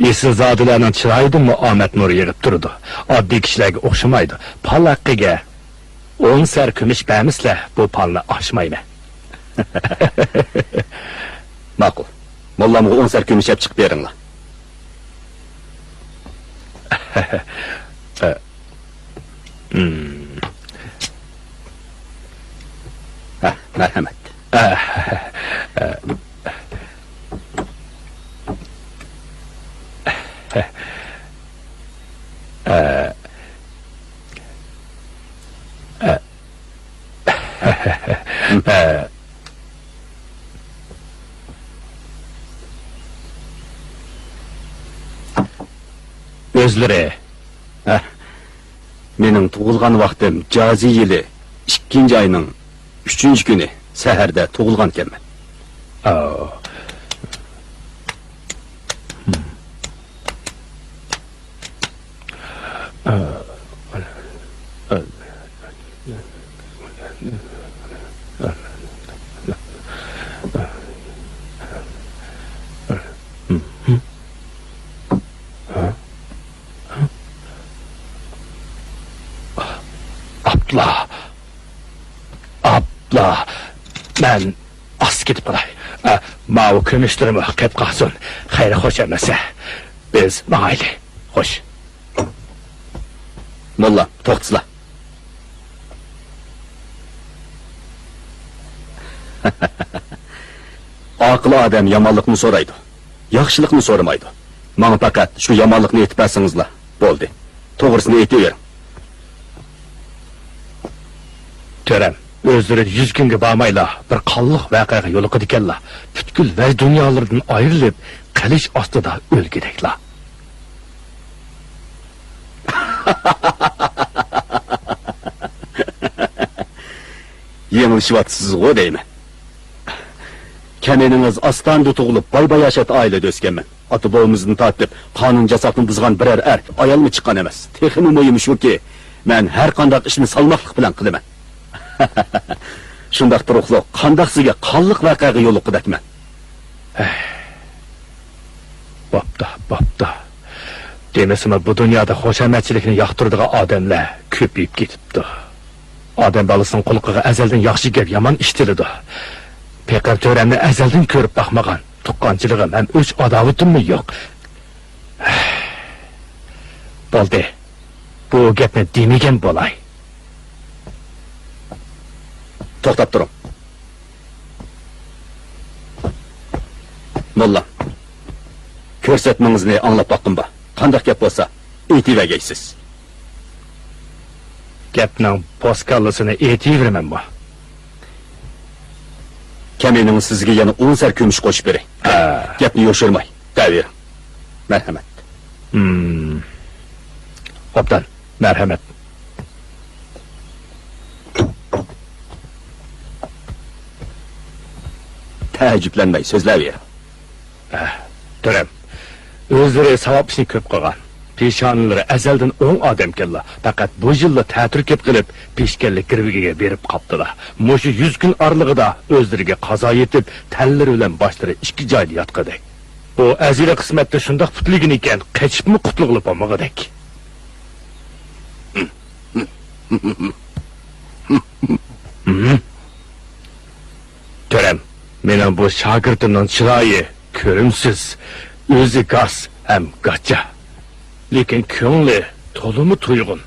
Esilzodalarning chiroyidimi omad nuri yig'ib turdi. Oddiy kishilarga o'xshamaydi. Pal haqqiga 10 sar kumush bermislar, bu palni oshmayman. Ma'qul. Mollamga 10 sar kumush chiqib beringlar. Marhamat. Özleri. Mening tug'ilgan vaqtim Jazi yili 2-oyning 3-kuni saharda tug'ilgan ekanman. Abla, ben az gidip olay. Mavi kümüşlerimi kep kalsın. Hayra hoş emese. Biz maili. Hoş. Molla, to'xtasizlar. Aql odam yomonlikni so'raydi. Yaxshilikni so'ramaydi. Menga faqat shu yomonlikni aytib bersingizlar. Bo'ldi. To'g'risini aytavering. Törem, özleri 100 günge bağmayla bir qalliq vaqaga yo'liqid ekanlar. Butkul va dunyolardan ayrilib, qilish ostida o'lgideklar. Yengilshivatsizg'o deyman. Kameningiz ostanda tug'ilib, boy-boyashat oilada o'sganman. Ota-bobomizdan tortib, qonun jasotini buzgan biror ayolmi chiqqan emas. Texmi mo'yim shuki, men har qanday ishni salmoqlik bilan qilaman. Shundaq turuqliq, qandaqsiga qalliq vaqaga yo'liqidakman. Bopda. Demasam bu dunyoda xo'shamatchilikni yoqtiradigan odamlar ko'payib ketibdi. Odam balasining qulqiga azaldan yaxshi gap yomon ishtirdi. Peqar Törenni azaldan ko'rib baxmagan. Tuqqanchiligim ham o'ch adovatimmi yo'q. Bo'ldi. Bu gapni demagan bo'lay. To'xtab turing. Molla. Ko'rsatmangizni anglab boqqimba. Qanday gap bo'lsa, aytib Gapning poskallasini aytaveramanmi? Kamening sizga yana 10 sar kumush qo'shib bering. Gapni yo'shirmay, davering. Marhamat. Obdan, marhamat. Ta'jiblanmay so'zlayver. Törem, o'zlari savob ishni ko'p qilgan. Peshonalari azaldan 10 odam keldi. Faqat bu yilda ta'tir kep qilib, peshkanlik kirvigiga berib qopdilar. Mushu 100 kun orlig'ida o'zlariga qazo yetib, tallari bilan boshlari ikki joyda yotqadik. Bu azira qismatda shundoq putligin ekan, qechibmi qutlug'lib olmagadek. Törem, mening bu shogirdimning chiroyi ko'rimsiz, o'zi gaz ham gacha. Lekin ko'ngli to'limi tuyg'un.